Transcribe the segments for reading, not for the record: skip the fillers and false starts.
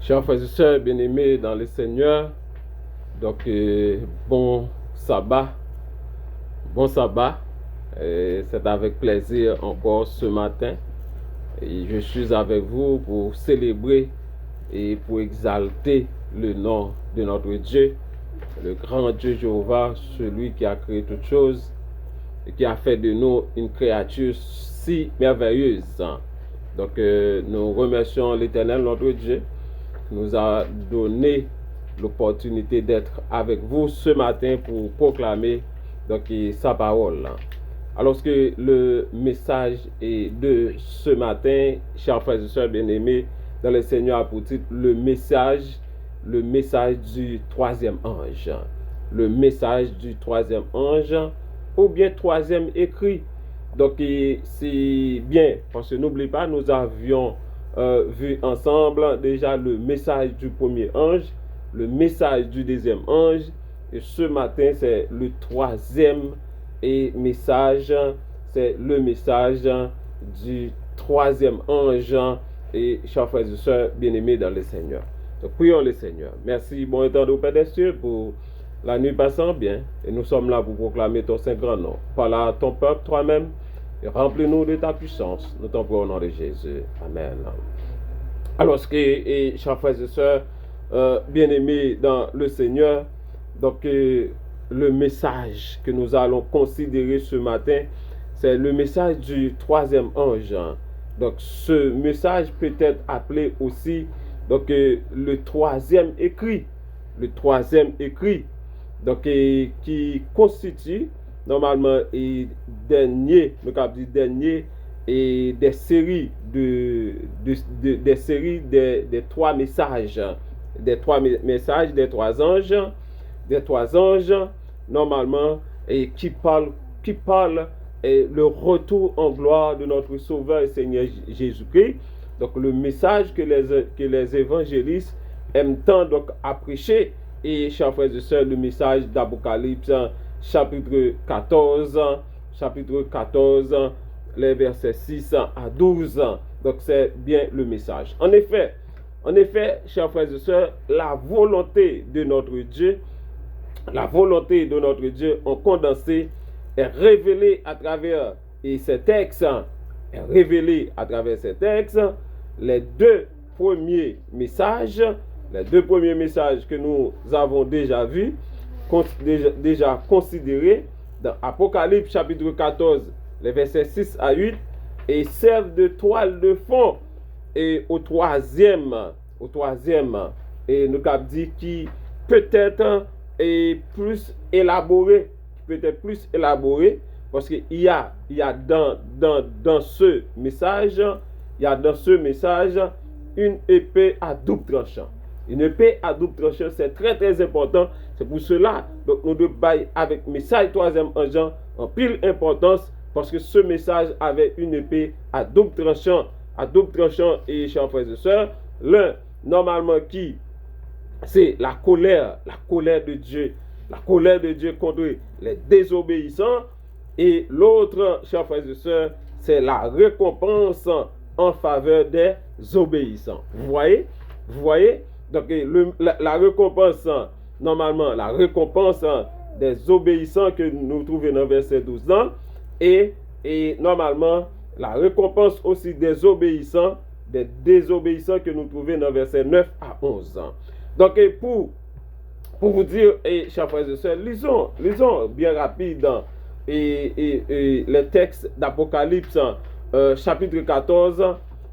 Chers frères et sœurs bien-aimés dans le Seigneur, donc bon sabbat, c'est avec plaisir encore ce matin et je suis avec vous pour célébrer et pour exalter le nom de notre Dieu, le grand Dieu Jéhovah, celui qui a créé toutes choses et qui a fait de nous une créature si merveilleuse. Donc nous remercions l'Éternel, notre Dieu, qui nous a donné l'opportunité d'être avec vous ce matin pour proclamer donc, sa parole. Alors que le message est de ce matin, chers frères et sœurs bien-aimés, dans le Seigneur a pour titre le message du troisième ange. Le message du troisième ange, ou bien troisième écrit. Donc c'est bien, parce que n'oubliez pas, nous avions vu ensemble déjà le message du premier ange, le message du deuxième ange, et ce matin c'est le troisième message, c'est le message du troisième ange. Et chers frères et sœurs bien-aimés dans le Seigneur, donc prions le Seigneur. Merci bon étendard au Père des cieux pour la nuit passant bien, et nous sommes là pour proclamer ton saint grand nom. Parle à ton peuple toi-même et remplis-nous de ta puissance. Nous t'en prions au nom de Jésus. Amen. Alors, chers frères et sœurs bien-aimés dans le Seigneur, donc le message que nous allons considérer ce matin, c'est le message du troisième ange. Donc, ce message peut être appelé aussi donc, le troisième écrit. Le troisième écrit, donc, qui constitue normalement dernier et des séries des séries des trois messages, des trois anges normalement, et qui parlent et le retour en gloire de notre Sauveur et Seigneur Jésus-Christ. Donc le message que les évangélistes aiment tant donc à prêcher. Et chers frères et sœurs, le message d'Apocalypse chapitre 14, les versets 6 à 12. Donc c'est bien le message. En effet, chers frères et sœurs, la volonté de notre Dieu en condensé est révélée à travers ces textes. Les deux premiers messages que nous avons déjà vus, déjà considérés dans Apocalypse chapitre 14, les versets 6 à 8, et servent de toile de fond et au troisième, et nous avons dit qui peut-être est plus élaboré, parce qu'il y a dans ce message, une épée à double tranchant. Une épée à double tranchant, c'est très très important. C'est pour cela que nous devons bailler avec le message troisième ange en pile importance, parce que ce message avait une épée à double tranchant. Et chers frères et sœurs, l'un normalement qui c'est la colère de Dieu. La colère de Dieu contre les désobéissants. Et l'autre, chers frères et sœurs, c'est la récompense en faveur des obéissants. Vous voyez? Donc, la récompense, normalement, la récompense des obéissants que nous trouvons dans verset 12 et normalement, la récompense aussi des désobéissants que nous trouvons dans verset 9 à 11. Donc, pour vous dire, chers frères et sœurs, lisons bien rapide les textes d'Apocalypse chapitre 14,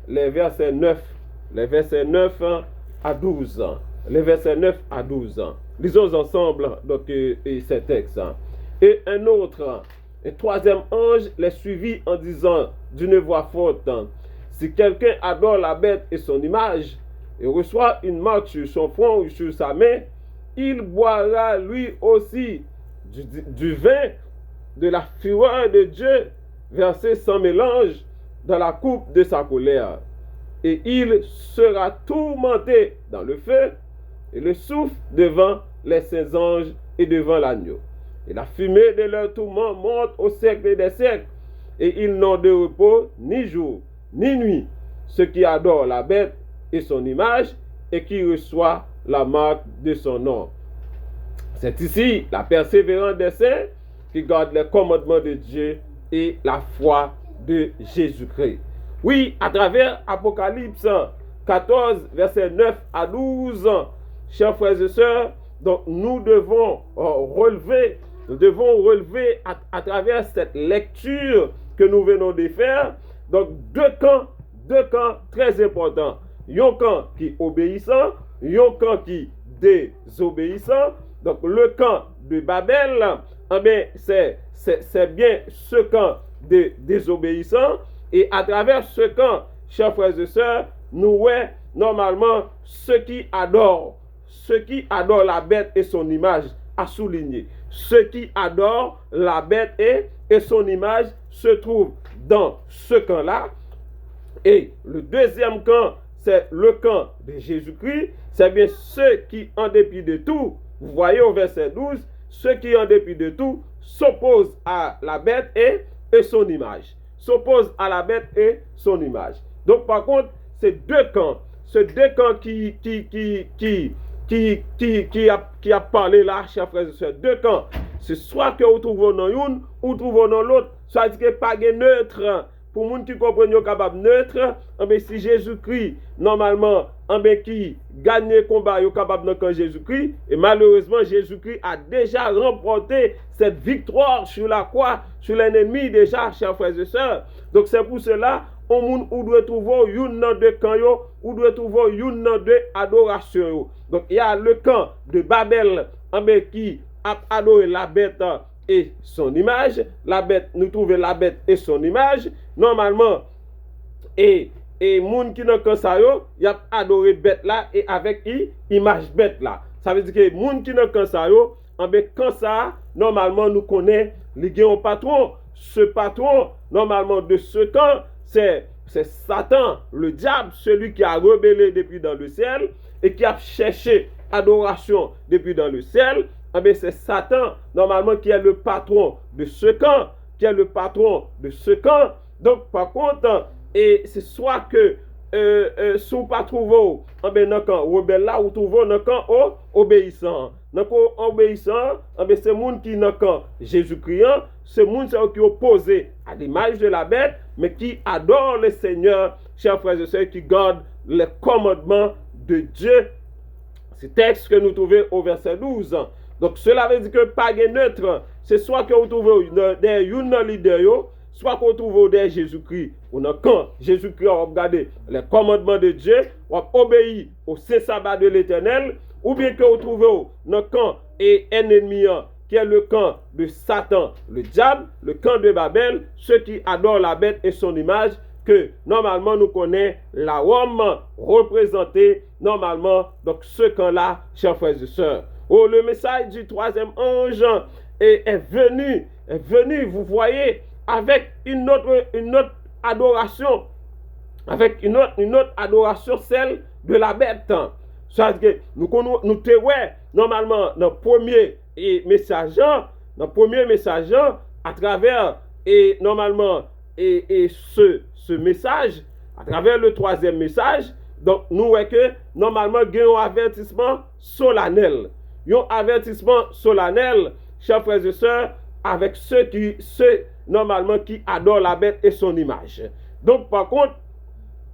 les versets 9 à 12. Lisons ensemble donc, ces textes. Et un troisième ange les suivit en disant d'une voix forte: si quelqu'un adore la bête et son image, et reçoit une marque sur son front ou sur sa main, il boira lui aussi du vin de la fureur de Dieu, versé sans mélange dans la coupe de sa colère. Et il sera tourmenté dans le feu et le souffle devant les saints anges et devant l'agneau. Et la fumée de leur tourment monte au siècle des siècles, et ils n'ont de repos ni jour ni nuit, ceux qui adorent la bête et son image, et qui reçoit la marque de son nom. C'est ici la persévérance des saints qui garde les commandements de Dieu et la foi de Jésus-Christ. Oui, à travers Apocalypse 14, versets 9 à 12, chers frères et sœurs, donc nous devons relever à travers cette lecture que nous venons de faire, donc deux camps très importants. Un camp qui est obéissant, un camp qui est désobéissant. Donc le camp de Babel, c'est bien ce camp de désobéissant. Et à travers ce camp, chers frères et sœurs, nous voyons normalement ceux qui adorent la bête et son image à souligner. Ceux qui adorent la bête et son image se trouvent dans ce camp-là. Et le deuxième camp, c'est le camp de Jésus-Christ. C'est bien ceux qui, en dépit de tout, vous voyez au verset 12, ceux qui, en dépit de tout, s'opposent à la bête et son image. S'opposent à la bête et son image. Donc, par contre, ces deux camps qui a parlé là, chers frères et sœurs, deux camps, c'est soit que vous trouvez dans une ou trouvez dans l'autre, soit que pas de neutre. Pour les gens qui comprennent capable neutre, si Jésus-Christ, normalement, qui gagne le combat, est capable dans Jésus-Christ, et malheureusement, Jésus-Christ a déjà remporté cette victoire sur la croix, sur l'ennemi déjà, chers frères et sœurs. Donc c'est pour cela, on doit trouver une de camp, ou doit trouver une de adoration. Donc il y a le camp de Babel, qui a adoré la bête et son image. La bête, nous trouvons la bête et son image. Normalement, et moun qui n'a qu'un ça yo, y a adoré bête là et avec image bête là. Ça veut dire que moun qui n'a qu'un ça yo, quand ça, normalement nous connaît un patron. Ce patron, normalement de ce camp, c'est Satan, le diable, celui qui a rebellé depuis dans le ciel et qui a cherché adoration depuis dans le ciel. C'est Satan, normalement, qui est le patron de ce camp, Donc, par contre, et c'est soit que si vous ne pas trouvé dans le camp rebelle là, ou trouvez dans le camp obéissant. Dans le camp obéissant, c'est le monde qui est dans le camp Jésus-Christ, c'est le monde qui est opposé à l'image de la bête, mais qui adore le Seigneur, chers frères et sœurs, qui garde les commandements de Dieu. C'est le texte que nous trouvons au verset 12. Donc, cela veut dire que pas de neutre, c'est soit que vous trouvez des leaders, soit que vous trouvez des Jésus-Christ, ou dans quand Jésus-Christ a regardé les commandements de Dieu, ou a obéi au saint sabbat de l'Éternel, ou bien que vous trouvez dans camp et un ennemi qui est le camp de Satan, le diable, le camp de Babel, ceux qui adorent la bête et son image, que normalement nous connaissons la Rome représentée normalement, donc ce camp-là, chers frères et sœurs. Oh, le message du troisième ange est venu, vous voyez, avec une autre adoration, avec une autre adoration, celle de la bête. C'est-à-dire que nous normalement, dans le premier message, à travers, et normalement, et ce message, à travers le troisième message, donc nous voyons que normalement, il y a un avertissement solennel. Un avertissement solennel, chers frères et sœurs, avec ceux normalement qui adorent la bête et son image. Donc par contre,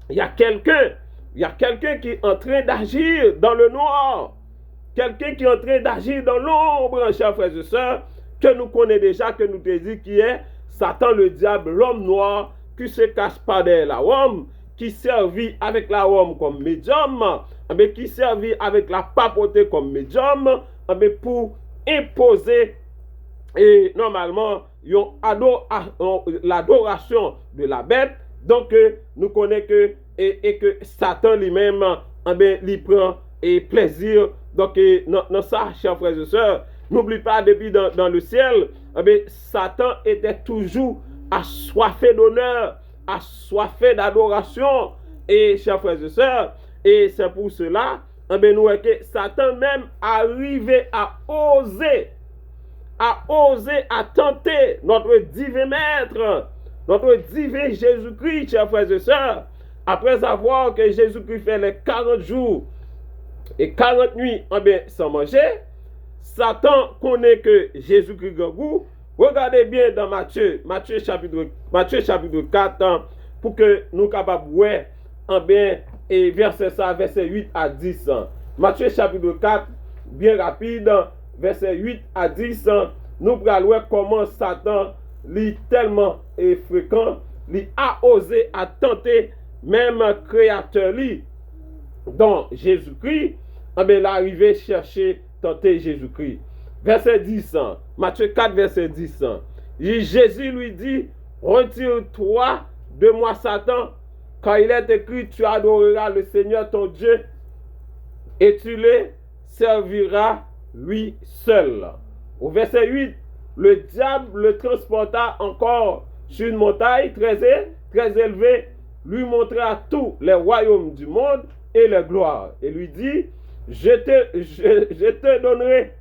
il y a quelqu'un qui est en train d'agir dans le noir. Quelqu'un qui est en train d'agir dans l'ombre, chers frères et sœurs, que nous connaissons déjà, que nous te dit qui est Satan le diable, l'homme noir, qui se cache pas derrière la Rome, qui servit avec la Rome comme médium, qui servit avec la papauté comme médium, pour imposer et normalement l'adoration de la bête. Donc nous connaissons que Satan lui-même il prend plaisir. Donc dans ça, chers frères et sœurs, n'oublie pas, depuis dans le ciel, Satan était toujours assoiffé d'honneur, assoiffé d'adoration. Et chers frères et sœurs, et c'est pour cela, nous voyons que Satan même arrivé à oser, à tenter notre divin maître, notre divin Jésus-Christ, chers frères et sœurs, après avoir que Jésus-Christ fait les 40 jours Et 40 nuits sans manger, Satan connaît que Jésus-Christ a goût. Regardez bien dans Matthieu chapitre 4, pour que nous capables de voir, et verset 8 à 10. Matthieu chapitre 4, bien rapide, verset 8 à 10, nous allons voir comment Satan, lui tellement fréquent, lui a osé à tenter même créateur lui, dont Jésus-Christ, l'arrivée chercher tenter Jésus-Christ. Verset 10, Matthieu 4, verset 10. Jésus lui dit, retire-toi de moi, Satan, car il est écrit, tu adoreras le Seigneur ton Dieu et tu le serviras lui seul. Au verset 8, le diable le transporta encore sur une montagne très élevée, lui montra tous les royaumes du monde et leur gloire, et lui dit, je te donnerai,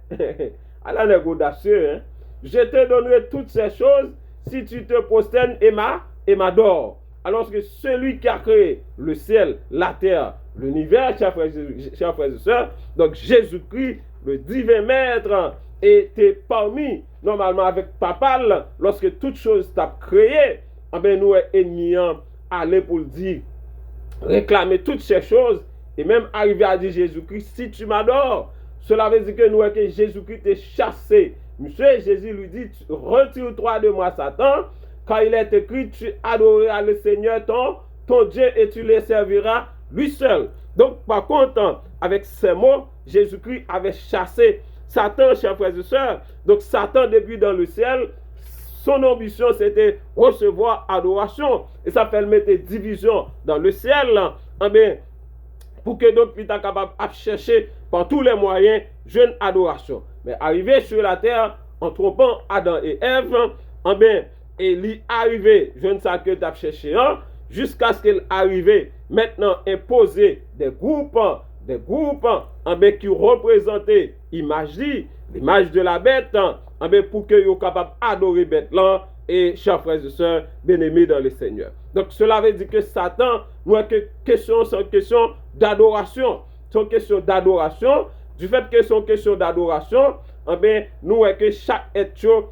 à la audacieux, je te donnerai toutes ces choses si tu te prosternes et m'adores. Alors que celui qui a créé le ciel, la terre, l'univers, chers frères et sœurs, donc Jésus-Christ, le divin maître, était parmi, normalement avec papa, lorsque toute chose t'a créé, nous ennemis aller pour le dire, réclamer toutes ces choses, et même arriver à dire Jésus-Christ, si tu m'adores, cela veut dire que nous que Jésus-Christ est chassé. Monsieur, Jésus lui dit, retire-toi de moi, Satan, car il est écrit, tu adoreras le Seigneur ton Dieu et tu le serviras lui seul. Donc, par contre, avec ces mots, Jésus-Christ avait chassé Satan, chers frères et sœurs. Donc, Satan, depuis dans le ciel, son ambition, c'était recevoir adoration. Et ça fait mettre division dans le ciel. Pour que donc, il est capable de chercher par tous les moyens jeune adoration. Mais arrivé sur la terre, en trompant Adam et Ève, et lui arrivé, je ne sais que tu as cherché, jusqu'à ce qu'il arrive maintenant imposer des groupes qui représentaient l'image de la bête, pour que soient capables d'adorer bête là, et chers frères et sœurs bien-aimés dans le Seigneur. Donc cela veut dire que Satan, nous avons c'est une question d'adoration. C'est une question d'adoration. Du fait que c'est une question d'adoration, nous voyons que chaque être,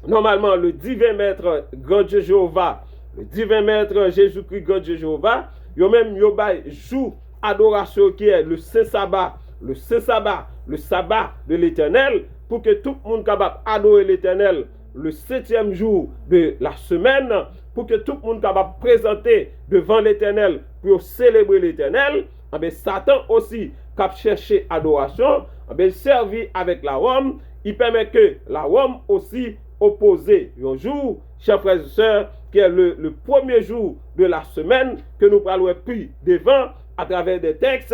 normalement le divin maître grand Dieu Jéhovah, le divin maître Jésus-Christ grand Dieu Jéhovah, yo même yo bay jour adoration qui est le Saint Sabbat, le sabbat de l'Éternel, pour que tout le monde capable adorer l'Éternel le 7e jour de la semaine, pour que tout le monde capable présenter devant l'Éternel pour célébrer l'Éternel. Satan aussi cap chercher adoration, servi avec la Rome, il permet que la Rome aussi opposé un jour, chers frères et sœurs, qui est le premier jour de la semaine, que nous parlons plus devant à travers des textes,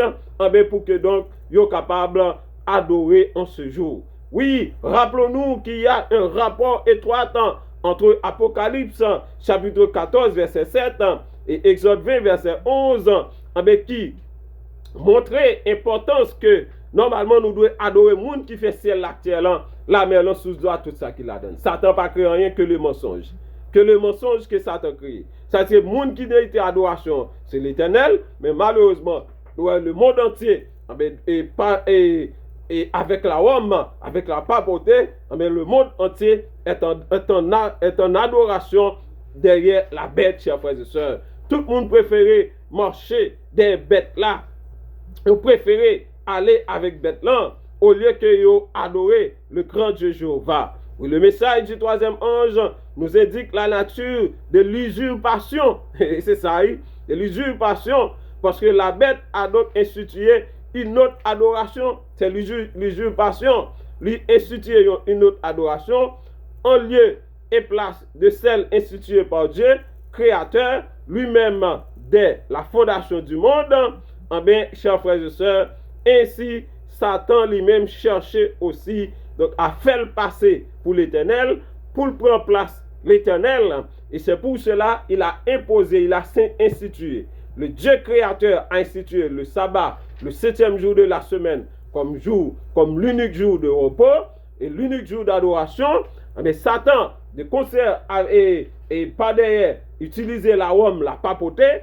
pour que donc soient capables d'adorer en ce jour. Oui, rappelons-nous qu'il y a un rapport étroit entre Apocalypse chapitre 14 verset 7 et Exode 20 verset 11, qui montrait l'importance que normalement nous devons adorer le monde qui fait ciel la terre, la mer, sous doigt, tout ça qu'il a donné. Satan n'a pas créé rien que le mensonge. Que le mensonge que Satan crée. Ça c'est le monde qui n'a été adoration, c'est l'Éternel, mais malheureusement, le monde entier, et avec la Rome, avec la papauté, le monde entier est en adoration derrière la bête, chers frères et sœurs. Tout le monde préférait marcher des bêtes là. Ils préféraient aller avec bête là au lieu que ils adorer le grand Dieu Jéhovah. Oui, le message du troisième ange nous indique la nature de l'usurpation. Et c'est ça, de l'usurpation. Parce que la bête a donc institué une autre adoration. C'est l'usurpation. Lui instituer une autre adoration en lieu et place de celle instituée par Dieu, créateur, lui-même dès la fondation du monde. Chers frères et sœurs, ainsi Satan lui-même cherchait aussi donc à faire passer pour l'Éternel, pour le prendre place l'Éternel. Et c'est pour cela qu'il a imposé, il a institué. Le Dieu créateur a institué le sabbat, le 7e jour de la semaine, comme l'unique jour de repos et l'unique jour d'adoration. Mais Satan, de concert et pas derrière, utiliser la Rome, la papauté,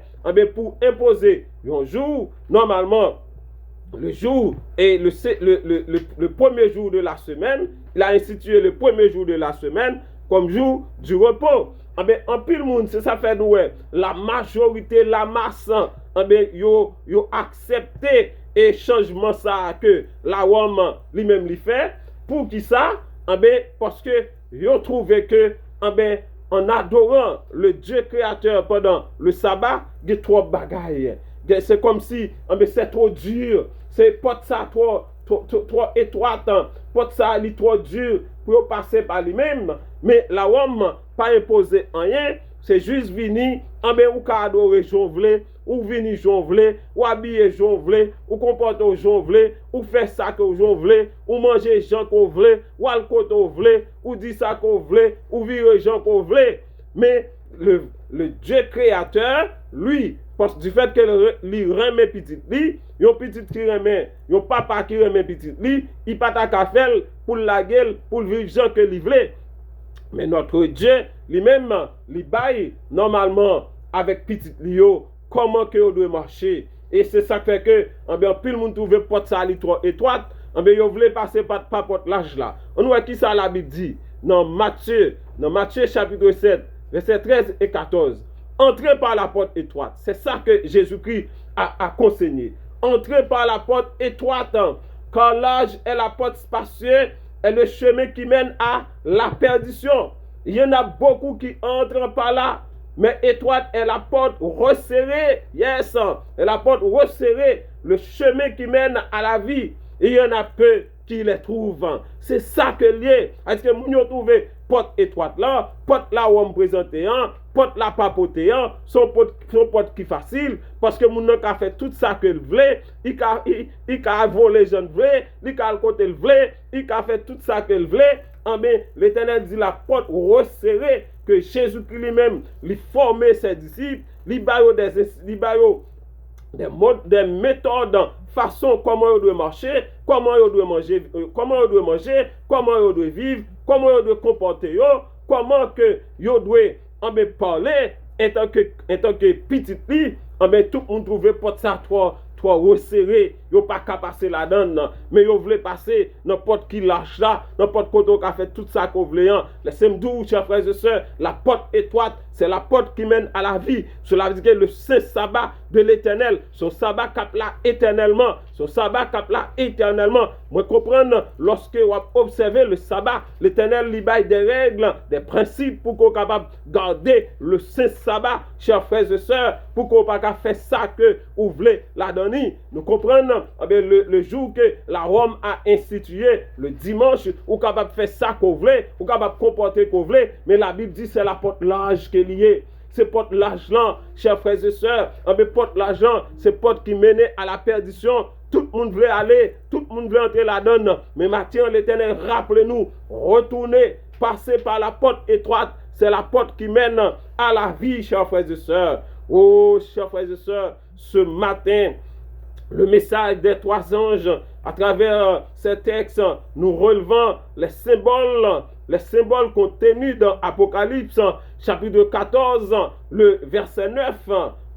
pour imposer un jour, normalement, le jour et le premier jour de la semaine, il a institué le premier jour de la semaine comme jour du repos. En pile monde, c'est ça fait nous, la majorité, la masse, yo accepté et changement ça que la Rome lui-même lui fait. Pour qui ça? Parce que yo trouvé que en adorant le Dieu créateur pendant le sabbat, il y a trop de bagailles. C'est comme si c'est trop dur. C'est pas ça trop étroite. Pas ça trop dur pour passer par lui-même. Mais la Rome pas imposé rien. C'est juste venir, ou ka adorer jonvler, ou venir jonvler, ou habiller jonvler, ou comporter jonvler, ou faire ça que jonvler, ou manger gens qu'on vle, ou alcool qu'on vle, ou dire ça qu'on vle, ou virer gens qu'on vle. Mais le Dieu créateur, lui, parce que du fait que lui remet petit li, yon petit qui remet, yon papa qui remet petit li, il pas ta faire pour la gueule, pour vivre gens que li vle. Mais notre Dieu, lui-même, il baille normalement avec petit lio, comment que on doit marcher. Et c'est ça qui fait que, plus le monde trouve porte ça trop étroite, on voulait passer par porte large là. On voit qui ça la Bible dit dans Matthieu chapitre 7, versets 13 et 14. Entrez par la porte étroite. C'est ça que Jésus-Christ a conseillé. Entrez par la porte étroite, car large est la porte spacieuse est le chemin qui mène à la perdition. Il y en a beaucoup qui entrent par là, mais étroite est la porte resserrée. Yes, est la porte resserrée, le chemin qui mène à la vie. Et il y en a peu qui les trouvent. C'est ça que lié. Est-ce que nous avons trouvé porte étroite là, porte là où on présente, porte là papoté, son porte qui facile, parce que nous avons fait tout ça que le voulait, il a volé les gens voulaient, il a côté le voulait, il a fait tout ça que le voulait. L'Éternel dit la porte resserrée que Jésus-Christ lui-même, lui formait ses disciples, lui baillot des méthodes, façon comment il doit marcher, comment il doit manger, comment il doit vivre, comment il doit comporter, comment que il doit parler en tant que petit lit, tout le monde trouvait porte ça trop resserré, yo pas qu'à passer la donne, mais yo voulait passer n'importe qui lâche là, n'importe côté qui a fait tout ça qu'on voulait. Laissez-moi dire, chers frères et sœurs, la porte étroite, c'est la porte qui mène à la vie. Cela veut dire que le saint sabbat de l'Éternel, son sabbat cap là éternellement, son sabbat cap là éternellement. Moi comprendre, lorsque vous observez le sabbat, l'Éternel lui baille des règles, des principes pour qu'on soit capable de garder le saint sabbat, chers frères et sœurs, pour qu'on pas faire ça que vous voulez la donner. Nous comprenons le jour que la Rome a institué, le dimanche, ou capable de faire ça qu'on voulait, ou capable de comporter qu'on voulait, mais la Bible dit c'est la porte large qui est liée. C'est porte large là, chers frères et sœurs, porte large, c'est porte qui menait à la perdition. Tout le monde veut aller, tout le monde veut entrer là-dedans. Mais maintenant, l'Éternel, rappelez-nous, retournez, passez par la porte étroite. C'est la porte qui mène à la vie, chers frères et sœurs. Oh, chers frères et sœurs, ce matin, le message des trois anges, à travers ces textes, nous relevons les symboles contenus dans Apocalypse, chapitre 14, le verset 9.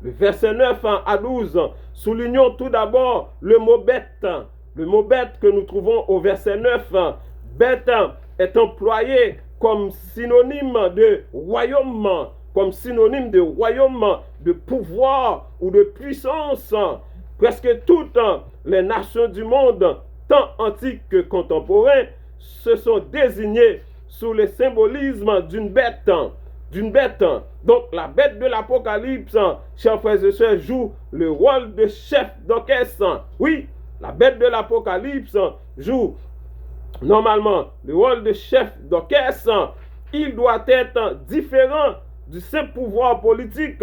Le verset 9 à 12, soulignons tout d'abord le mot bête. Le mot bête que nous trouvons au verset 9. Bête est employé comme synonyme de royaume, de pouvoir ou de puissance. Presque toutes les nations du monde, tant antiques que contemporaines, se sont désignées sous le symbolisme d'une bête. Donc la bête de l'Apocalypse, chers frères et sœurs, joue le rôle de chef d'orchestre. Oui, la bête de l'Apocalypse joue normalement le rôle de chef d'orchestre. Il doit être différent du simple pouvoir politique.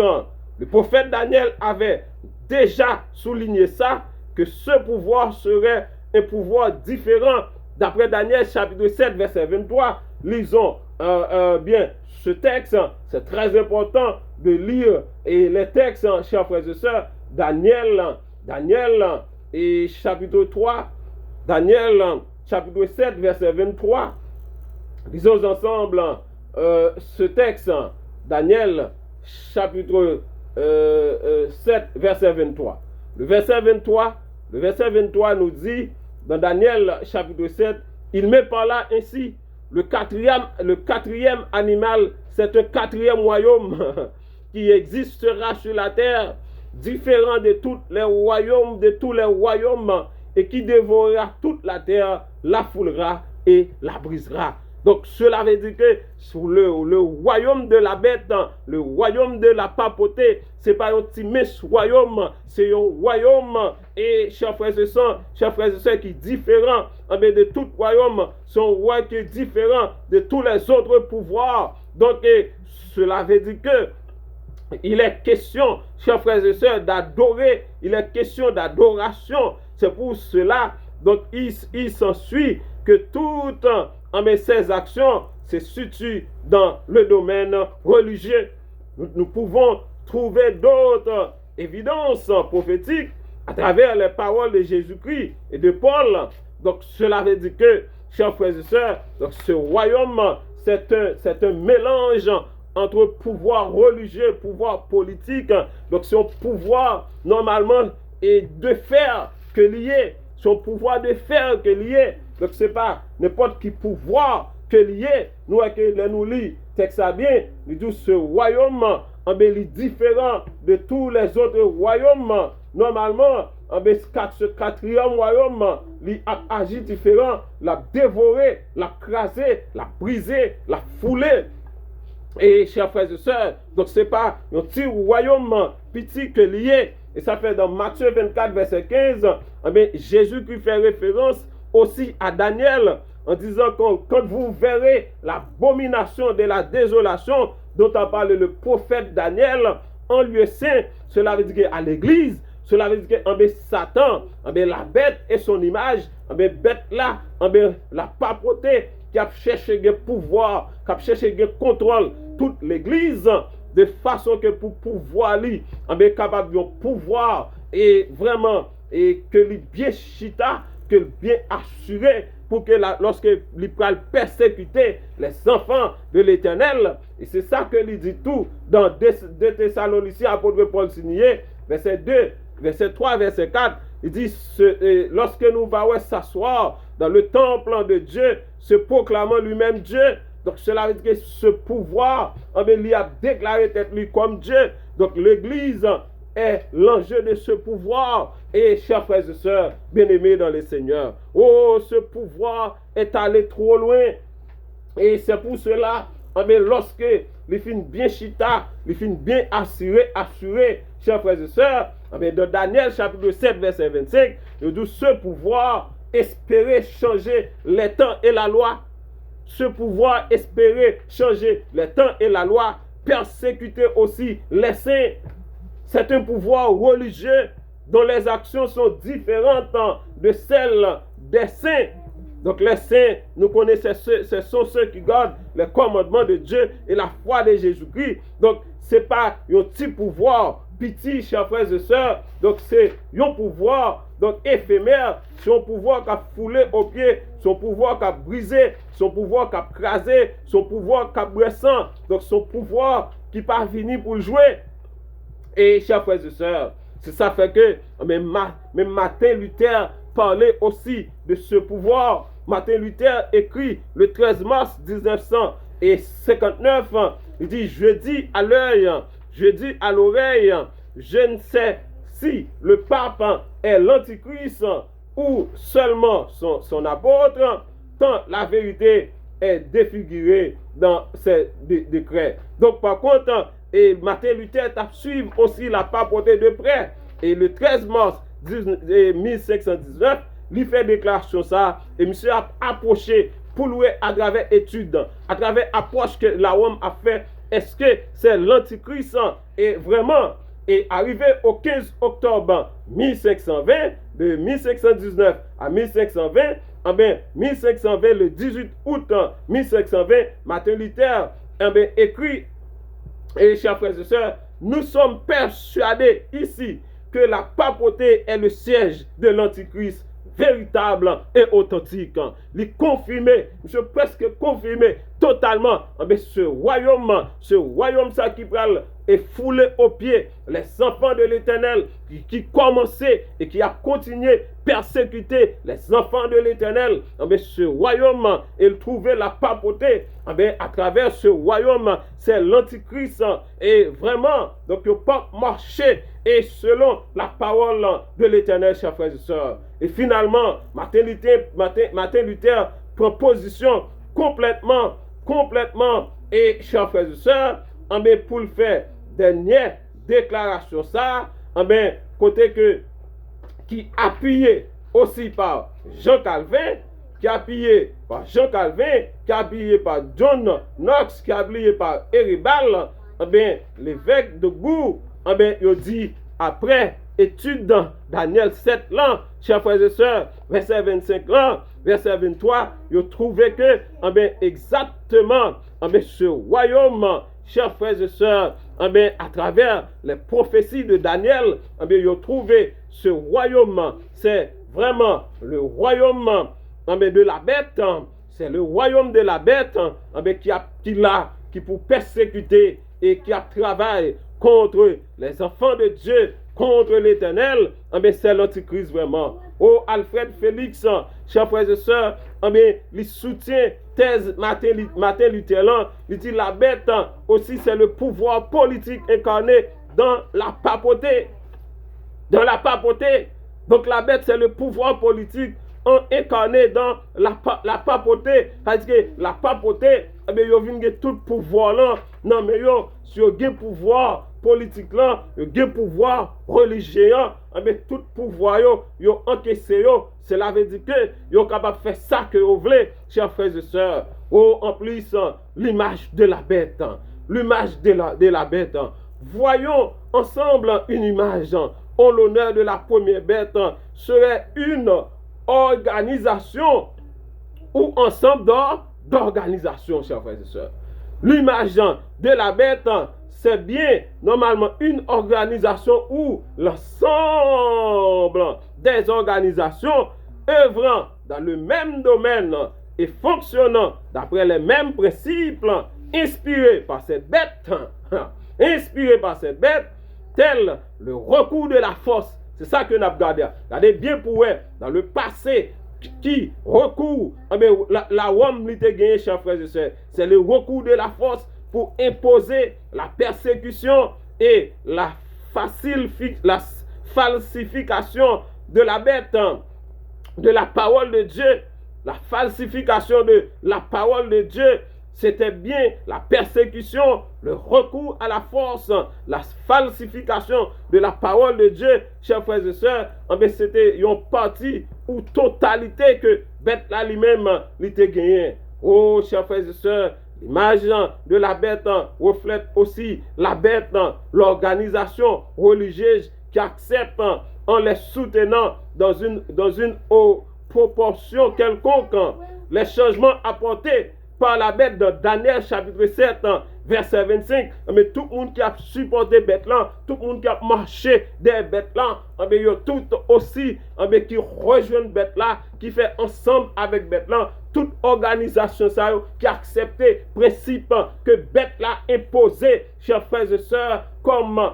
Le prophète Daniel avait déjà souligné ça, que ce pouvoir serait un pouvoir différent. D'après Daniel chapitre 7 verset 23, lisons bien ce texte. C'est très important de lire et les textes, chers frères et sœurs. Daniel et chapitre 3, Daniel chapitre 7 verset 23. Lisons ensemble ce texte. Daniel chapitre 7 verset 23. Le verset 23 Le verset 23 nous dit, dans Daniel chapitre 7, il me parla ainsi. Le quatrième animal, c'est un quatrième royaume qui existera sur la terre, différent de tous les royaumes, et qui dévorera toute la terre, la foulera et la brisera. Donc cela veut dire que sur le royaume de la bête, le royaume de la papauté, c'est pas un petit royaume, c'est un royaume, et chers frères et sœurs, qui est différent de tout royaume, c'est un roi qui est différent de tous les autres pouvoirs. Donc cela veut dire que il est question, chers frères et sœurs, d'adorer, il est question d'adoration. C'est pour cela, donc il s'ensuit que toutes ces actions se situent dans le domaine religieux. Nous pouvons trouver d'autres évidences prophétiques à travers les paroles de Jésus-Christ et de Paul. Donc cela veut dire que, chers frères et sœurs, donc ce royaume, c'est un mélange entre pouvoir religieux et pouvoir politique. Donc son pouvoir, normalement, est de faire que lié. Son pouvoir de faire que lié. Donc ce n'est pas n'importe qui pouvoir que lié. Nous, nous lisons texte ça bien, nous disons ce royaume est différent de tous les autres royaumes. Normalement, ce quatrième royaume il agit différent, l'a dévoré, l'a crasé, l'a brisé, l'a foulé. Et chers frères et sœurs, donc ce n'est pas un petit royaume petit que lié. Et ça fait dans Matthieu 24, verset 15, Jésus qui fait référence aussi à Daniel en disant que quand vous verrez l'abomination de la désolation dont a parlé le prophète Daniel en lieu saint, cela veut dire qu'à l'église, cela veut dire que Satan, la bête et son image, bête là, la papauté qui a cherché le pouvoir, qui a cherché le contrôle toute l'église, de façon que pour pouvoir lui, capable de pouvoir et vraiment et que lui bien chita, que bien assuré pour que lorsque il peut persécuter les enfants de l'Éternel. Et c'est ça que lui dit tout dans 2 Thessaloniciens, apôtre Paul signé, verset 2, verset 3, verset 4. Il dit, lorsque nous allons s'asseoir dans le temple de Dieu, se proclamant lui-même Dieu, donc cela veut dire que ce pouvoir, il a déclaré être lui comme Dieu. Donc l'Église est l'enjeu de ce pouvoir. Et chers frères et sœurs, bien-aimés dans le Seigneur, oh, ce pouvoir est allé trop loin. Et c'est pour cela, lorsque les filles bien chita, les filles bien assurées, chers frères et sœurs, dans Daniel chapitre 7, verset 25, nous dit ce pouvoir espérer changer les temps et la loi. Ce pouvoir espérer changer les temps et la loi, persécuter aussi les saints. C'est un pouvoir religieux dont les actions sont différentes de celles des saints. Donc les saints, nous connaissons, ce sont ceux qui gardent les commandements de Dieu et la foi de Jésus-Christ. Donc ce n'est pas un petit pouvoir petit, chers frères et sœurs. Donc c'est un pouvoir donc éphémère, son pouvoir qui a foulé aux pieds, son pouvoir qui a brisé, son pouvoir qui a crasé, son pouvoir qui a brisé. Donc son pouvoir qui n'est pas fini pour le jouer. Et chers frères et sœurs, c'est ça fait que même Martin Luther parlait aussi de ce pouvoir. Martin Luther écrit le 13 mars 1959, il dit, je dis à l'œil, je dis à l'oreille, je ne sais si le pape est l'antichrist ou seulement son apôtre, tant la vérité est défigurée dans ces décrets. Donc par contre, et Martin Luther a suivi aussi la papauté de près. Et le 13 mars 1519, il fait déclaration ça. Et monsieur a approché pour louer à travers études, à travers approche que la Rome a fait. Est-ce que c'est l'antichrist? Et vraiment, et arrivé au 15 octobre 1520, de 1519 à 1520, en 1520, le 18 août 1520, Martin Luther écrit, et chers frères et sœurs, nous sommes persuadés ici que la papauté est le siège de l'antichrist véritable et authentique. Il confirmé, je presque confirmé totalement ce royaume ça qui pral et foulé aux pieds les enfants de l'Éternel qui commençaient et qui a continué persécuter les enfants de l'Éternel. Ce royaume, il trouvait la papauté à travers ce royaume, c'est l'Antichrist. Et vraiment, donc il ne peut pas marcher et selon la parole de l'Éternel, chers frères et sœurs. Et finalement, Martin Luther prend position complètement, et chers frères et sœurs, pour le faire, dernière déclaration ça, côté que qui appuyé aussi par Jean Calvin, qui est appuyé par John Knox, qui est appuyé par Eribal, l'évêque de Gour, il dit après étude dans Daniel 7 là, chers frères et sœurs, verset 25 là, verset 23, il trouvait que exactement ce royaume, chers frères et sœurs, à travers les prophéties de Daniel, il a trouvé ce royaume, c'est vraiment le royaume de la bête, c'est le royaume de la bête qui pour persécuter et qui a travaillé contre les enfants de Dieu, contre l'Éternel, c'est l'Antichrist vraiment. Oh, Alfred Félix, chers frères et sœurs, il soutient thèse Martin Luther, il dit la bête aussi c'est le pouvoir politique incarné dans la papauté. Dans la papauté. Donc la bête c'est le pouvoir politique incarné dans la papauté. Parce que la papauté, il y a tout pouvoir là. Non mais sur le pouvoir politique là, le pouvoir religieux, tout pouvoir yo encaissé cela veut dire que yo capable de faire ça que vous voulez, chers frères et sœurs. Oh, en plus l'image de la bête, l'image de la bête. Voyons ensemble une image en l'honneur de la première bête serait une organisation ou ensemble d'organisations, chers frères et sœurs. L'image de la bête, c'est bien normalement une organisation où l'ensemble des organisations œuvrant dans le même domaine et fonctionnant d'après les mêmes principes, inspirés par cette bête, tel le recours de la force. C'est ça que nous avons regardé. Regardez bien pour eux, dans le passé, qui recourt, la Rome l'était gagné, chers frères et sœurs. C'est le recours de la force pour imposer la persécution et la falsification de la bête, de la parole de Dieu. La falsification de la parole de Dieu, c'était bien la persécution, le recours à la force, la falsification de la parole de Dieu, chers frères et sœurs. C'était une partie ou totalité que bête là lui-même l'était gagné. Oh, chers frères et sœurs, l'image de la bête reflète aussi la bête, l'organisation religieuse qui accepte en les soutenant dans une proportion quelconque les changements apportés par la bête de Daniel chapitre 7 verset 25. Mais tout le monde qui a supporté bête là, tout le monde qui a marché des bêtes là, il y a tout aussi qui rejoignent bête là, qui fait ensemble avec bête là, toute organisation ça, qui a accepté le principe que bête là imposé, chers frères et sœurs, comme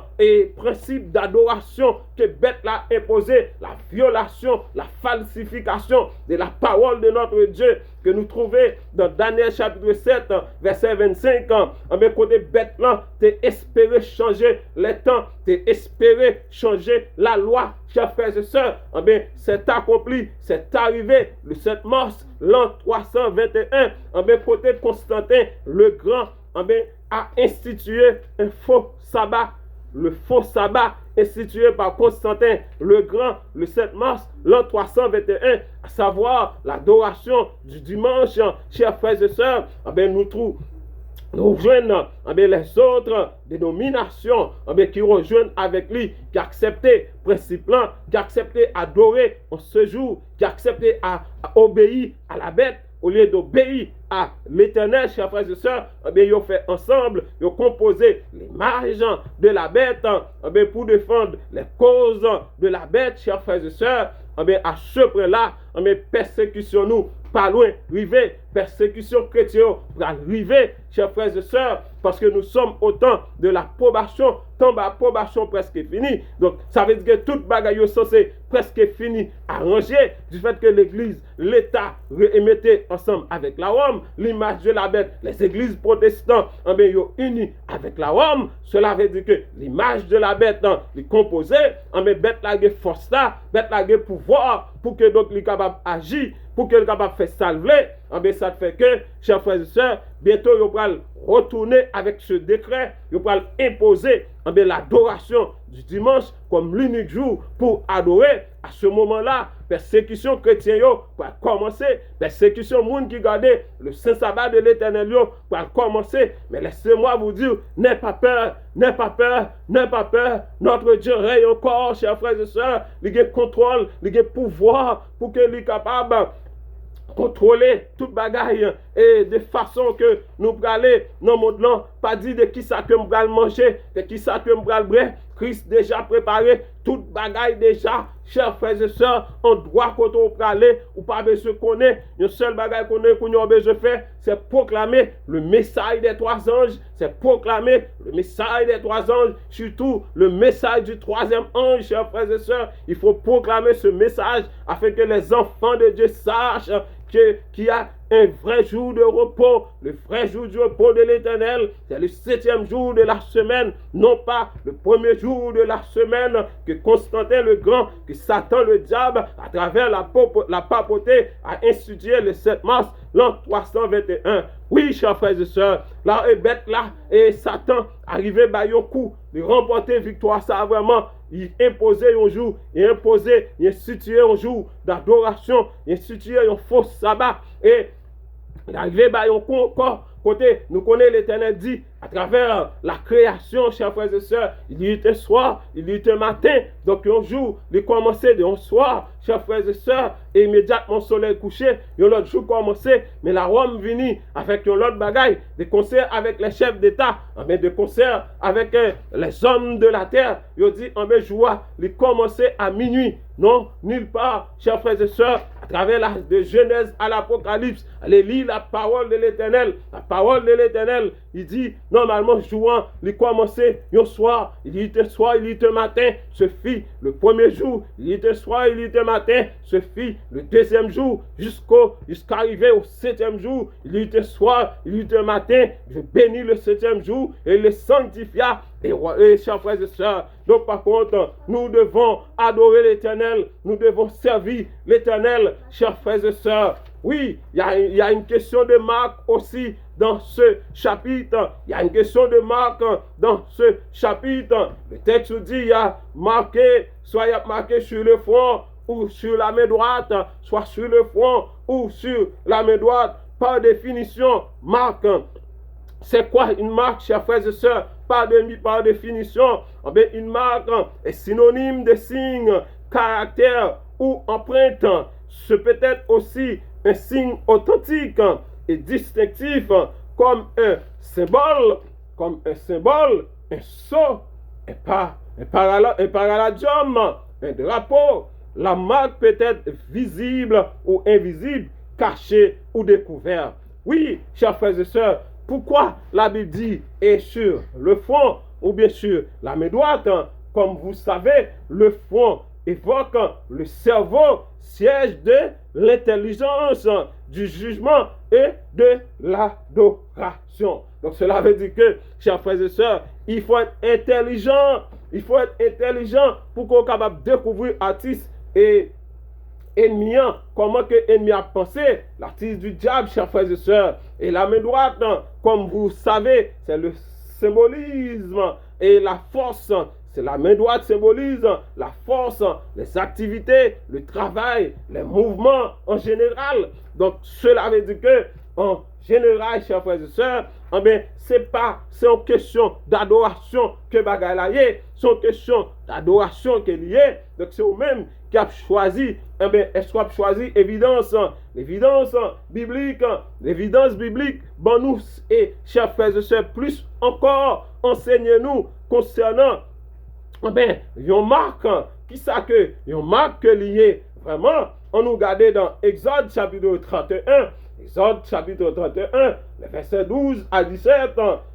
principe d'adoration que bête là imposé, la violation, la falsification de la parole de notre Dieu que nous trouvons dans Daniel chapitre 7 verset 25. Mais côté bête là, t'es espéré changer les temps, t'es espéré changer la loi, chers frères et sœurs. C'est accompli, c'est arrivé le 7 mars l'an 321. Côté Constantin le Grand a institué un faux sabbat. Le faux sabbat institué par Constantin le Grand le 7 mars l'an 321, à savoir l'adoration du dimanche, chers frères et sœurs. Nous rejoignons les autres dénominations qui rejoignent avec lui, qui acceptent principe, qui acceptent adorer en ce jour, qui acceptent à obéir à la bête au lieu d'obéir à l'Éternel, chers frères et sœurs. Ils ont fait ensemble, ils ont composé l'image de la bête pour défendre les causes de la bête, chers frères et sœurs. À ce point-là, mais persécution nous, pas loin, rivé, persécution chrétienne, rivé, chers frères et sœurs, parce que nous sommes au temps de l'approbation, temps d'approbation presque fini. Donc, ça veut dire que toute bagaille est censée presque fini, arrangé, du fait que l'Église, l'État, remettait ensemble avec la Rome, l'image de la bête, les églises protestantes, ils sont unis avec la Rome. Cela veut dire que l'image de la bête est composée, bête la force là, bête la pouvoir, pour que donc il est capable d'agir, pour qu'il est capable de faire salver, ça fait que, chers frères et sœurs, bientôt, il va retourner avec ce décret, il va imposer l'adoration du dimanche comme l'unique jour pour adorer. À ce moment-là, persécution chrétienne va commencer, persécution monde qui gardait le saint sabbat de l'Éternel va commencer. Mais laissez-moi vous dire, n'ayez pas peur, n'ayez pas peur, n'ayez pas peur. Notre Dieu règne encore, chers frères et sœurs. Il a contrôle, il a pouvoir pour qu'il soit capable contrôler toute bagaille et de façon que nous allons aller dans le monde là, pas dire de qui ça que nous allons manger, de qui ça que nous allons boire. Christ déjà préparé toute bagaille déjà, chers frères et sœurs, on doit quand on peut aller ou pas besoin de connaître, une seule bagaille qu'on a besoin de faire, c'est proclamer le message des trois anges, c'est proclamer le message des trois anges, surtout le message du troisième ange, chers frères et sœurs. Il faut proclamer ce message afin que les enfants de Dieu sachent qu'il y a un vrai jour de repos, le vrai jour du repos de l'Éternel, c'est le 7e jour de la semaine, non pas le premier jour de la semaine que Constantin le Grand, que Satan le diable, à travers la papauté, a institué le 7 mars, l'an 321. Oui, chers frères et sœurs, là, et bête là, et Satan arrivé par un coup, de remporter victoire, ça vraiment, il imposait un jour, il instituait un jour d'adoration, il instituait un faux sabbat, et il arrivé par un coup encore, côté, nous connaissons l'Éternel dit, à travers la création, chers frères et sœurs, il y était soir, il y était matin, donc un jour, il commençait de un soir, chers frères et sœurs, et immédiatement le soleil couché, un autre jour commençait, mais la Rome venait avec un autre bagaille, des concerts avec les chefs d'État, des concerts avec les hommes de la terre, ils ont dit, joie, il commençait à minuit, non, nulle part, chers frères et sœurs, à travers de Genèse à l'Apocalypse, allez lire la parole de l'Éternel, il dit, normalement, jouant, il commençait un soir, il était soir, il était matin, ce fit le premier jour, il était soir, il était matin, ce fit le deuxième jour, jusqu'à arriver au 7e jour, il était soir, il était matin, je bénis le 7e jour et le sanctifia. Et chers frères et sœurs, donc par contre, nous devons adorer l'Éternel, nous devons servir l'Éternel, chers frères et sœurs. Oui, il y a une question de marque aussi dans ce chapitre. Il y a une question de marque dans ce chapitre. Le texte dit, il y a marqué, soit il y a marqué sur le front ou sur la main droite, soit sur le front ou sur la main droite. Par définition, marque. C'est quoi une marque, chers frères et sœurs? Par définition, une marque est synonyme de signe, caractère ou empreinte. Ce peut être aussi un signe authentique et distinctif comme un symbole, un sceau, un paraladium, un drapeau. La marque peut être visible ou invisible, cachée ou découverte. Oui, chers frères et sœurs, pourquoi la Bible dit est sur le front ou bien sur la main droite? Comme vous savez, le front évoque le cerveau, siège de l'intelligence, du jugement et de l'adoration. Donc cela veut dire que, chers frères et sœurs, il faut être intelligent. Il faut être intelligent pour qu'on soit capable de découvrir l'artiste et ennemi, comment que l'ennemi a pensé, l'artiste du diable, chers frères et sœurs. Et la main droite, comme vous savez, c'est le symbolisme et la force. C'est la main droite symbolise la force, les activités, le travail, les mouvements en général. Donc cela veut dire que en général, chers frères et sœurs, c'est une question d'adoration que bagaille est, c'est une question d'adoration qui est liée. Donc c'est vous-même qui a choisi, est-ce qu'on a choisi l'évidence biblique, bon nous et chers frères et sœurs, plus encore, enseignez-nous concernant une marque, qui ça que une marque liée vraiment on nous regarde dans Exode chapitre 31, Exode chapitre 31, les versets 12 à 17,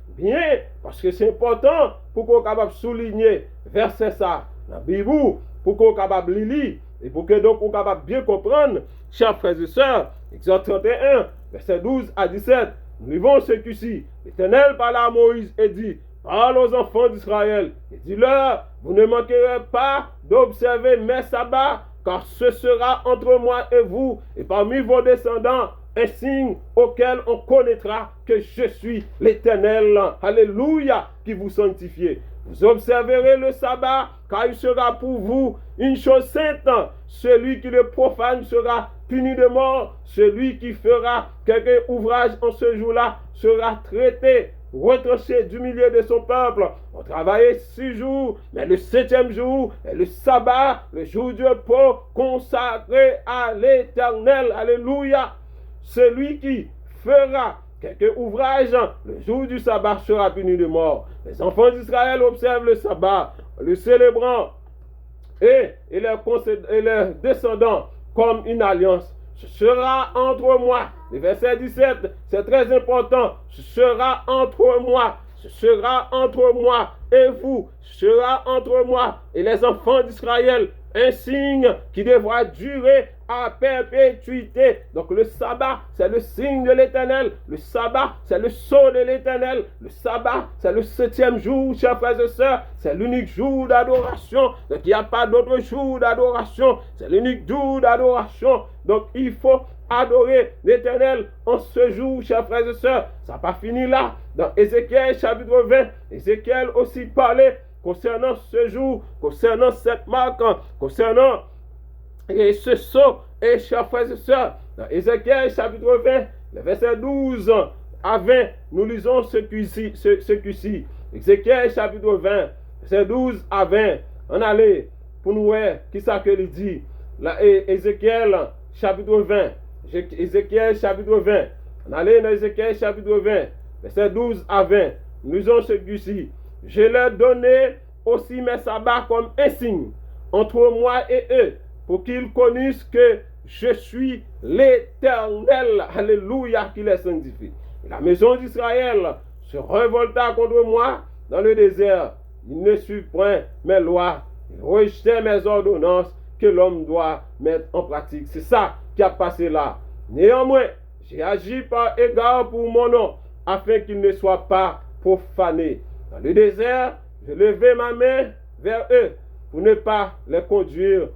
bien, parce que c'est important pour qu'on soit capable de souligner verset ça dans la Bible, pour qu'on soit capable de lire, et pour que donc on soit capable de bien comprendre, chers frères et sœurs, Exode 31, verset 12 à 17, nous lisons ce qui-ci. L'Éternel parla à Moïse et dit, parle aux enfants d'Israël, et dis-leur, vous ne manquerez pas d'observer mes sabbats, car ce sera entre moi et vous, et parmi vos descendants, un signe auquel on connaîtra que je suis l'Éternel. Alléluia, qui vous sanctifie. Vous observerez le sabbat, car il sera pour vous une chose sainte. Celui qui le profane sera puni de mort. Celui qui fera quelque ouvrage en ce jour-là sera traité, retranché du milieu de son peuple. On travaillait 6 jours, mais le 7e jour est le sabbat, le jour du repos consacré à l'Éternel. Alléluia. Celui qui fera quelque ouvrage le jour du sabbat sera puni de mort. Les enfants d'Israël observent le sabbat, le célébrant et leurs descendants comme une alliance. Ce sera entre moi. Le verset 17, c'est très important. Ce sera entre moi. Ce sera entre moi et vous. Ce sera entre moi et les enfants d'Israël. Un signe qui devra durer à perpétuité. Donc le sabbat, c'est le signe de l'Éternel. Le sabbat, c'est le sceau de l'Éternel. Le sabbat, c'est le 7e jour, chers frères et sœurs. C'est l'unique jour d'adoration. Donc il n'y a pas d'autre jour d'adoration. C'est l'unique jour d'adoration. Donc il faut adorer l'Éternel en ce jour, chers frères et sœurs. Ça n'a pas fini là. Dans Ézéchiel chapitre 20, Ézéchiel aussi parlait concernant ce jour, concernant cette marque, concernant ce sceau. Et chers frères et sœurs, dans Ézéchiel chapitre 20, le verset 12 à 20, nous lisons ce qui-ci. Ézéchiel chapitre 20, verset 12 à 20. On allait pour nous voir qui ça que il dit. Là, Ézéchiel chapitre 20. Ézéchiel chapitre 20. On allait dans Ézéchiel chapitre 20, verset 12 à 20. Nous lisons ce qui-ci. Je leur donnais aussi mes sabbats comme un signe entre moi et eux, pour qu'ils connaissent que je suis l'Éternel. Alléluia, qui les sanctifie. Et la maison d'Israël se révolta contre moi dans le désert. Ils ne suivent point mes lois. Ils rejetaient mes ordonnances que l'homme doit mettre en pratique. C'est ça qui a passé là. Néanmoins, j'ai agi par égard pour mon nom, afin qu'il ne soit pas profané. Dans le désert, je levai ma main vers eux pour ne pas les conduire,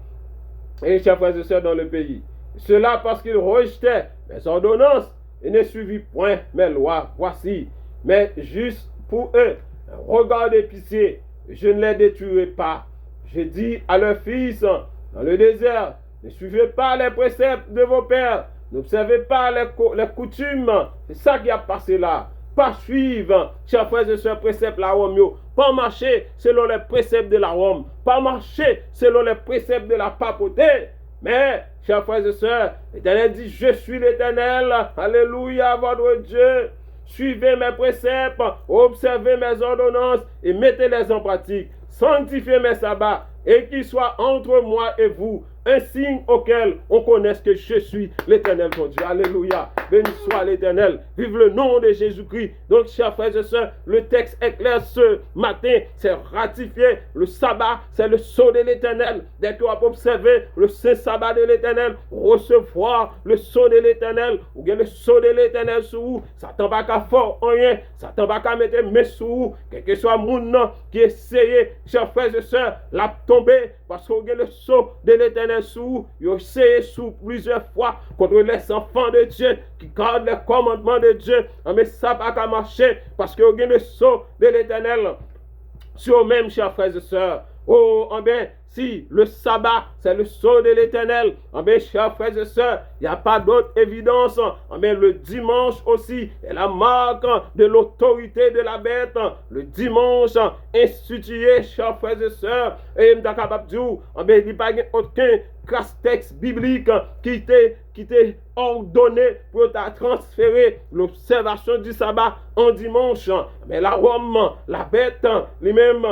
et chers frères et sœurs, dans le pays. Cela parce qu'ils rejetaient mes ordonnances et ne suivirent point mes lois. Voici, mais juste pour eux, un regard de pitié, je ne les détruirai pas. Je dis à leurs fils dans le désert, ne suivez pas les préceptes de vos pères, n'observez pas les coutumes. C'est ça qui a passé là. Pas suivre, chers frères et sœurs, préceptes la Rome, pas marcher selon les préceptes de la Rome, pas marcher selon les préceptes de la papauté. Mais, chers frères et sœurs, l'Éternel dit, je suis l'Éternel, alléluia, votre Dieu. Suivez mes préceptes, observez mes ordonnances et mettez-les en pratique. Sanctifiez mes sabbats et qu'ils soient entre moi et vous un signe auquel on connaisse que je suis l'Éternel ton Dieu. Alléluia. Béni soit l'Éternel. Vive le nom de Jésus-Christ. Donc, chers frères et sœurs, le texte est clair ce matin. C'est ratifié. Le sabbat, c'est le sceau de l'Éternel. Dès qu'on va observer le saint sabbat de l'Éternel, recevoir le sceau de l'Éternel, ou bien le sceau de l'Éternel sur vous, Satan va qu'à fort en rien. Satan va qu'à mettre mes sous vous. Quel que soit mon nom qui essaye, chers frères et sœurs, la tomber parce qu'on a le sceau de l'Éternel sous, il a essayé sous plusieurs fois contre les enfants de Dieu qui gardent les commandements de Dieu. Mais ça va pas marcher parce qu'on a le sceau de l'Éternel sur eux-mêmes, chers frères et sœurs. Oh, bien, si le sabbat, c'est le sceau de l'Éternel, bien, chers frères et sœurs, il n'y a pas d'autre évidence. Bien, le dimanche aussi est la marque de l'autorité de la bête. Le dimanche institué, chers frères et sœurs, et je suis capable de dire, il n'y a pas aucun casse-texte biblique qui t'est ordonné pour transférer l'observation du sabbat en dimanche. Mais la Rome, la bête, lui-même,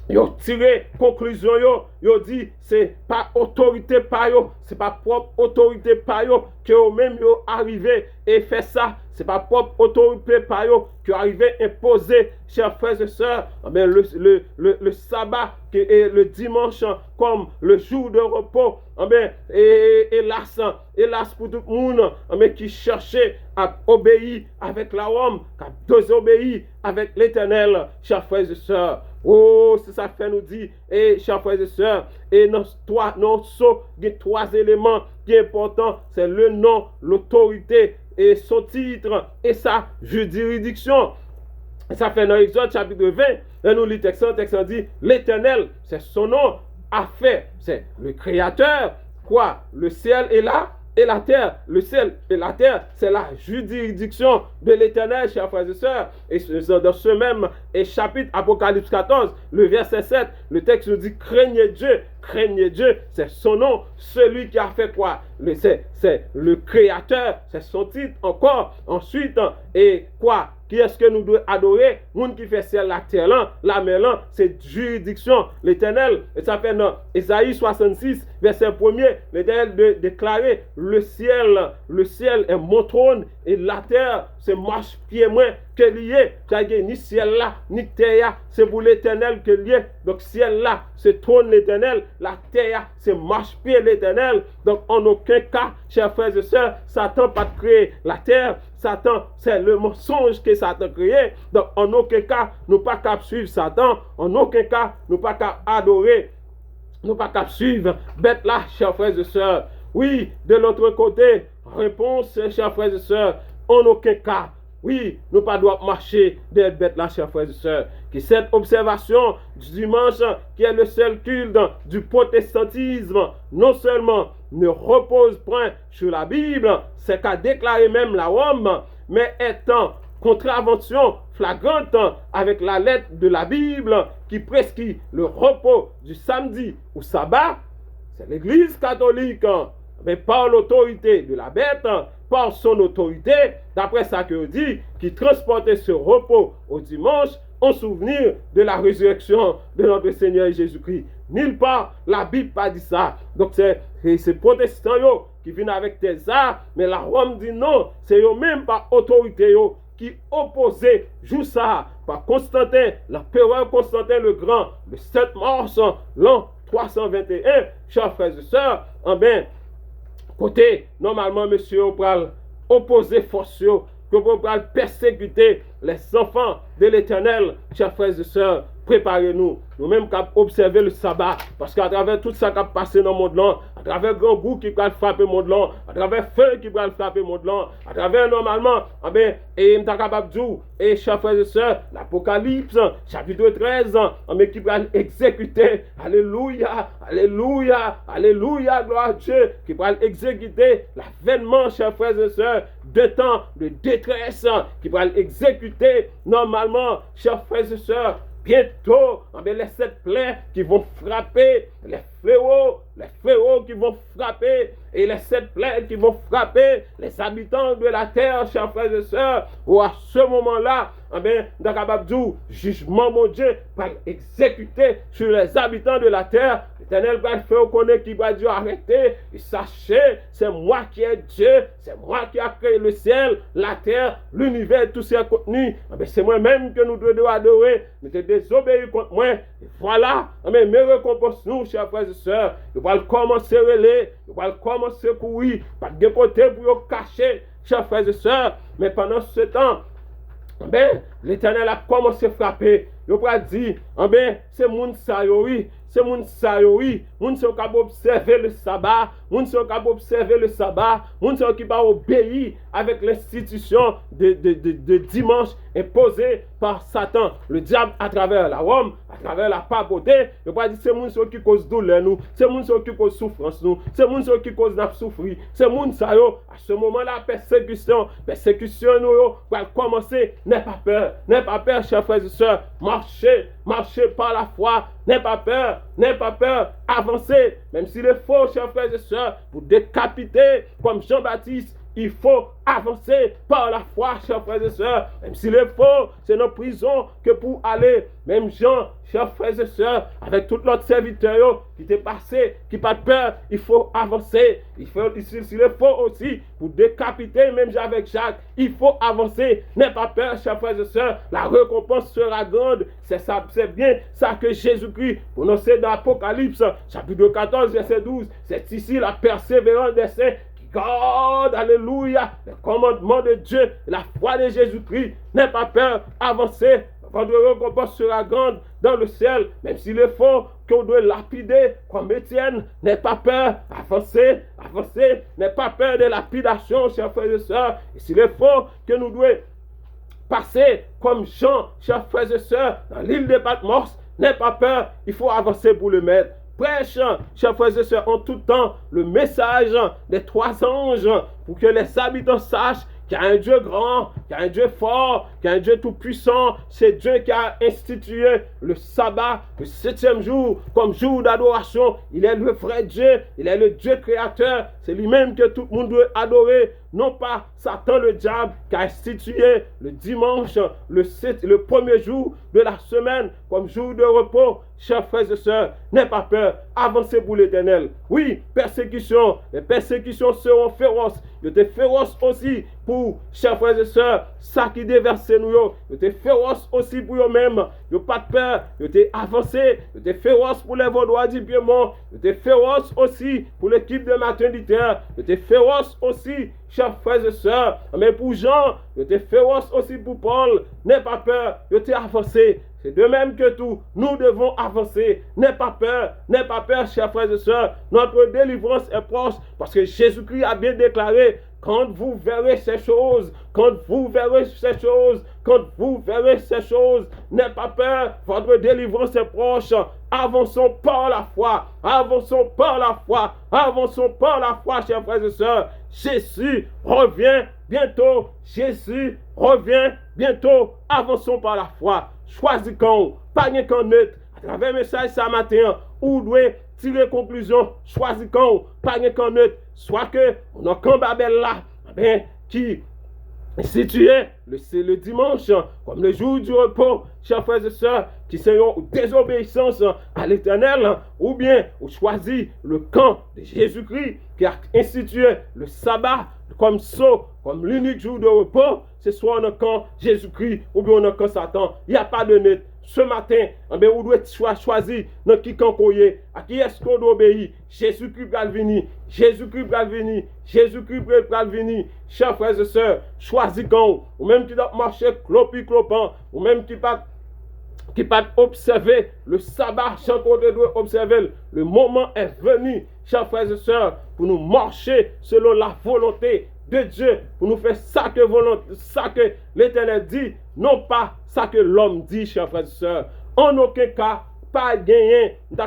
Yo tiré conclusion yo dit c'est pas autorité par yo, c'est pas propre autorité par yo que yo même yo arrivé et fait ça, c'est pas propre autorité par yo que arrivé imposer, chers frères et sœurs, le sabbat et le dimanche comme le jour de repos, hélas pour tout le monde qui cherchait à obéir avec la Rome, qui a désobéi avec l'Éternel, chers frères et sœurs. Oh, c'est ça fait nous dit, et chers frères et sœurs, et il y a trois éléments qui sont importants, c'est le nom, l'autorité, et son titre, et sa juridiction. Ça fait dans Exode chapitre 20, et nous lisons le texte dit, l'Éternel, c'est son nom, a fait, c'est le Créateur, quoi, le ciel est là, et la terre, le ciel et la terre, c'est la juridiction de l'Éternel, chers frères et sœurs. Et dans ce même chapitre, Apocalypse 14, le verset 7, le texte nous dit, craignez Dieu, c'est son nom, celui qui a fait quoi? C'est le Créateur, c'est son titre encore. Ensuite, et quoi? Qui est-ce que nous devons adorer? Monde qui fait ciel, la terre, la mer, c'est juridiction, l'Éternel. Et ça fait dans Ésaïe 66, verset 1er, l'Éternel déclarer le ciel est mon trône et la terre, c'est marche-pied moins que lié. Ni ciel là, ni terre, c'est pour l'Éternel que lié. Donc ciel là, c'est trône l'Éternel, la terre, c'est marche-pied l'Éternel. Donc en aucun cas, chers frères et sœurs, Satan pas créé la terre. Satan, c'est le mensonge que Satan créé. Donc, en aucun cas, nous pas qu'à suivre Satan. En aucun cas, nous pas qu'à adorer. Nous pas qu'à suivre bête là, chers frères et sœurs. Oui, de l'autre côté, réponse, chers frères et sœurs, en aucun cas. Oui, nous pas doivent marcher des bêtes là, chers frères et sœurs. Que cette observation du dimanche, qui est le seul culte du protestantisme, non seulement ne repose point sur la Bible, c'est qu'a déclaré même la Rome, mais étant contravention flagrante avec la lettre de la Bible qui prescrit le repos du samedi ou sabbat, c'est l'Église catholique, mais par l'autorité de la bête, par son autorité, d'après ça que dit, qui transportait ce repos au dimanche en souvenir de la résurrection de notre Seigneur Jésus-Christ. Nulle part, la Bible pas dit ça. Donc c'est ces protestants qui viennent avec des arts, mais la Rome dit non, c'est eux même par autorité qui opposait joue ça par Constantin, l'empereur Constantin le Grand, le 7 mars l'an 321, chers frères et sœurs, côté, normalement, monsieur, on peut opposer force, on peut persécuter les enfants de l'Éternel, chers frères et sœurs. Préparez-nous, nous-mêmes qu'à observer le sabbat, parce qu'à travers tout ça qui a passé dans le monde là, à travers grand goût qui va frapper le monde là, à travers feu qui va frapper le monde là, à travers normalement, et nous sommes capables de dire, et chers frères et sœurs, l'Apocalypse, chapitre 13, qui va exécuter, alléluia, alléluia, alléluia, gloire à Dieu, qui va exécuter l'avènement, chers frères et sœurs, de temps de détresse, qui va exécuter normalement, chers frères et sœurs, bientôt, les 7 plaies qui vont frapper, les fléaux qui vont frapper, et les 7 plaies qui vont frapper les habitants de la terre, chers frères et sœurs, ou à ce moment-là, dans Kababdou, jugement, mon Dieu, va exécuter sur les habitants de la terre. L'Éternel va faire connaître qui va dire arrêtez, et sachez, c'est moi qui ai Dieu, c'est moi qui a créé le ciel, la terre, l'univers, tous ces contenus. C'est moi-même que nous devons adorer, mais c'est désobéir contre moi. Et voilà, mes récompenses, nous, chers frères et sœurs, nous allons commencer à relayer, nous allons commencer à courir, pas de côté pour cacher, chers frères et sœurs, mais pendant ce temps, l'Éternel a commencé à frapper. Il a dit, c'est moun sa oui, c'est moun sa oui, moun sa qui observer le sabbat, moun sa qui observer le sabbat, moun sa qui va obéir avec l'institution de dimanche imposée par Satan, le diable à travers la Rome, à travers la papauté. Il a dit, c'est moun sa qui cause douleur nous, c'est moun sa qui cause souffrance nous, c'est moun sa qui cause n'a souffrir, c'est moun sa à ce moment-là persécution nous va commencer. N'aie pas peur, chers frères et sœurs, marchez par la foi, n'aie pas peur, avancez, même s'il est faux, chers frères et sœurs, pour décapiter comme Jean-Baptiste, il faut avancer par la foi, chers frères et sœurs. Même s'il est faux, c'est dans la prison que pour aller. Même Jean, chers frères et sœurs, avec tout l'autre serviteur qui t'est passé, qui pas de peur, il faut avancer. S'il est faux aussi, pour décapiter, même avec Jacques, il faut avancer. N'aie pas peur, chers frères et sœurs, la récompense sera grande. C'est bien ça que Jésus-Christ prononcé dans l'Apocalypse, chapitre 14, verset 12. C'est ici la persévérance des saints qui gardent, alléluia, le commandement de Dieu, la foi de Jésus-Christ. N'aie pas peur, avancez. Votre récompense sera grande dans le ciel, même s'il est faux qu'on doit lapider comme Étienne. N'aie pas peur, avancez, avancez. N'aie pas peur de lapidation, chers frères et sœurs. Et s'il est faux que nous devons passer comme Jean, chers frères et sœurs, dans l'île de Patmos, n'aie pas peur, il faut avancer pour le maître. Prêche, chers frères et sœurs, en tout temps, le message des 3 anges pour que les habitants sachent qu'il y a un Dieu grand, qu'il y a un Dieu fort, qu'il y a un Dieu tout-puissant. C'est Dieu qui a institué le sabbat, le 7e jour, comme jour d'adoration. Il est le vrai Dieu, il est le Dieu créateur. C'est lui-même que tout le monde doit adorer. Non pas Satan le diable qui a institué le dimanche, le premier jour de la semaine, comme jour de repos. Chers frères et sœurs, n'aie pas peur, avancez pour l'Éternel. Oui, persécution, les persécutions seront féroces. Ils étaient féroces aussi pour, chers frères et sœurs, ça qui déverse nous. Ils étaient féroces aussi pour eux-mêmes. Ils n'ont pas de peur, ils étaient avancés. Ils étaient féroces pour les Vaudois du Piémont. Ils étaient féroces aussi pour l'équipe de Matin Luther. Ils étaient féroces aussi, chers frères et sœurs. Mais pour Jean, ils étaient féroces aussi pour Paul. N'aie pas peur, ils étaient avancés. C'est de même que tout, nous devons avancer. N'aie pas peur, chers frères et sœurs. Notre délivrance est proche parce que Jésus-Christ a bien déclaré, quand vous verrez ces choses, n'aie pas peur, votre délivrance est proche. Avançons par la foi, chers frères et sœurs. Jésus revient bientôt, avançons par la foi. Choisis quand, pas qu'en net, à travers le message ce matin, où doit tirer conclusion, choisis quand, pas qu'en net, soit que on a quand Babel là, qui situé le dimanche, comme le jour du repos, chers frères et sœurs, qui sont en désobéissance à l'Éternel, ou bien on choisit le camp de Jésus-Christ qui a institué le sabbat comme l'unique jour de repos. C'est soit on a camp Jésus-Christ ou bien on a camp Satan. Il n'y a pas de net. Ce matin, on doit choisir dans qui camp qu'on est. À qui est-ce qu'on doit obéir? Jésus-Christ va venir. Chers frères et sœurs, choisis quand. Ou même qui doit marcher clopant. Ou même qui pas observer le sabbat, chaque qu'on doit observer. Le moment est venu, chers frères et sœurs, pour nous marcher selon la volonté de Dieu, pour nous faire ça que l'Éternel dit, non pas ça que l'homme dit, chers frères et sœurs. En aucun cas, pas gagner une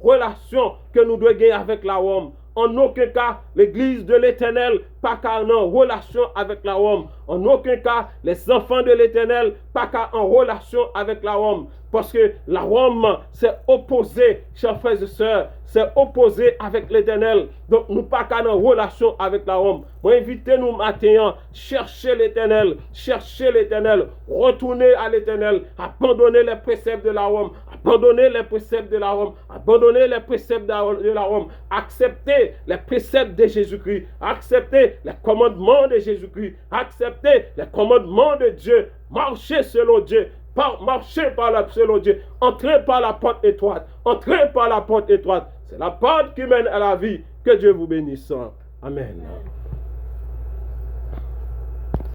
relation que nous devons gagner avec la Rome. En aucun cas, l'église de l'Éternel, pas qu'à en relation avec la Rome. En aucun cas, les enfants de l'Éternel, pas qu'à en relation avec la Rome. Parce que la Rome s'est opposée, chers frères et sœurs, s'est opposée avec l'Éternel. Donc, nous pas qu'à en relation avec la Rome. Moi, invitez-nous maintenant, cherchez l'Éternel, retournez à l'Éternel, abandonnez les préceptes de la Rome, abandonnez les préceptes de la Rome, acceptez les préceptes de Jésus-Christ, acceptez les commandements de Jésus-Christ, acceptez les commandements de Dieu, marchez selon Dieu. Marchez selon Dieu. Entrez par la porte étroite. C'est la porte qui mène à la vie. Que Dieu vous bénisse. Amen.